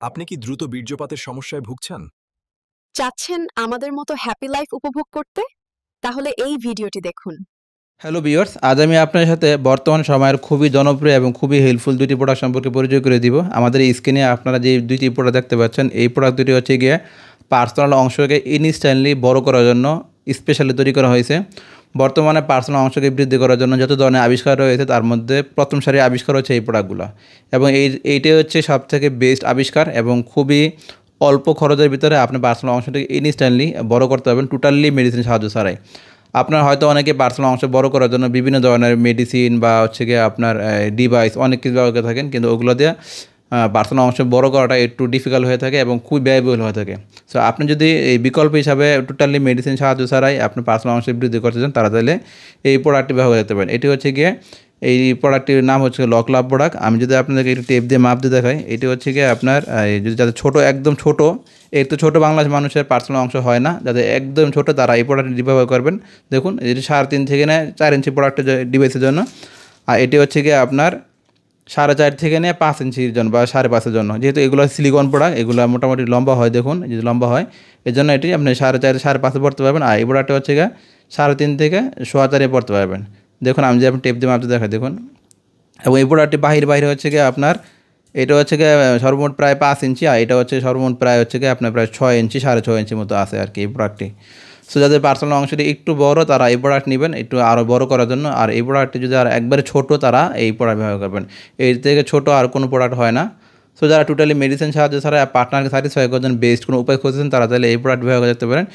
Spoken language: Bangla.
আপনি কি দ্রুত বীর্যপাতের সমস্যায় ভুগছেন? চাচ্ছেন আমাদের মতো হ্যাপি লাইফ উপভোগ করতে? তাহলে এই ভিডিওটি দেখুন। হ্যালো ভিউয়ার্স, আজ আমি আপনার সাথে বর্তমান সময়ের খুবই জনপ্রিয় এবং খুবই হেল্পফুল দুটি প্রোডাক্ট সম্পর্কে পরিচয় করে দিব। আমাদের এই স্ক্রিনে আপনারা যে দুইটি প্রোডাক্ট দেখতে পাচ্ছেন, এই প্রোডাক্ট দুটি হচ্ছে গিয়ে পার্সোনাল অংশকে ইনস্ট্যান্টলি বড় করার জন্য স্পেশালি তৈরি করা হয়েছে। বর্তমানে পার্সোনাল অংশকে বৃদ্ধি করার জন্য যত ধরনের আবিষ্কার রয়েছে তার মধ্যে প্রথম সারির আবিষ্কার হচ্ছে এই প্রোডাক্টগুলো, এবং এইটাই হচ্ছে সবথেকে বেস্ট আবিষ্কার এবং খুবই অল্প খরচের ভিতরে আপনি পার্সোনাল অংশটাকে ইনস্ট্যান্টলি বড় করতে পারবেন টোটালি মেডিসিন সাহায্য ছাড়াই। আপনার হয়তো অনেকে পার্সোনাল অংশ বড় করার জন্য বিভিন্ন ধরনের মেডিসিন বা হচ্ছে গিয়ে আপনার ডিভাইস অনেক কিছু ব্যবহার করে থাকেন, কিন্তু ওগুলো দিয়ে পার্সোনাল অংশ বড় করাটা একটু ডিফিকাল্ট হয়ে থাকে এবং খুব ব্যয়বহুল হয়ে থাকে। সো আপনি যদি এই বিকল্প হিসাবে টোটালি মেডিসিন সাহায্য ছাড়াই আপনি পার্সোনাল অংশ বৃদ্ধি করতে চান, তারা তাহলে এই প্রোডাক্টটি ব্যবহার করতে পারেন। এটি হচ্ছে গিয়ে এই প্রোডাক্টটির নাম হচ্ছে লক লাভ প্রোডাক্ট। আমি যদি আপনাদেরকে একটু টেপ দিয়ে মাপ দিয়ে দেখাই, এটি হচ্ছে গিয়ে আপনার যদি যাদের ছোটো একদম ছোটো, এর তো ছোটো বাংলাদেশ মানুষের পার্সোনাল অংশ হয় না, যাদের একদম ছোটো তারা এই প্রোডাক্টটি ব্যবহার করবেন। দেখুন এটি 3.5 থেকে 4 ইঞ্চি প্রোডাক্টের ডিভাইসের জন্য, আর এটি হচ্ছে গিয়ে আপনার 4.5 থেকে 5 ইঞ্চির জন্য বা 5.5-এর জন্য। যেহেতু এগুলো সিলিকন প্রোডাক্ট, এগুলো মোটামুটি লম্বা হয়, দেখুন এই যে লম্বা হয়, এই জন্য এটি আপনি 4.5 5.5 পড়তে পারবেন। আর এই প্রোডাক্টটা হচ্ছে গিয়ে 3.5 থেকে 4.25 পড়তে পারবেন। দেখুন আমি যে আপনি টেপ দিয়ে মাপতে দেখাই দেখুন। এবং এই প্রোডাক্টটি বাহিরে হচ্ছে গিয়ে আপনার এটা হচ্ছে গিয়ে সর্বমোট প্রায় 5 ইঞ্চি, আর এটা হচ্ছে সর্বমোট প্রায় হচ্ছে গিয়ে আপনার প্রায় 6 ইঞ্চি 6.5 ইঞ্চির মতো আছে আর কি এই প্রোডাক্টটি। সো যাদের পার্সোনাল অংশটি একটু বড় তারা এই প্রোডাক্ট নেবেন একটু আরও বড় করার জন্য, আর এই প্রোডাক্টটি যদি আর একবারে ছোটো তারা এই প্রোডাক্ট ব্যবহার করবেন। এর থেকে ছোটো আর কোনো প্রোডাক্ট হয় না। সো যারা টোটালি মেডিসিন সাহায্য ছাড়া পার্টনারকে স্যাটিসফাই করার জন্য বেস্ট কোনো উপায় খুঁজছেন তারা তাহলে এই প্রোডাক্ট ব্যবহার করতে পারেন।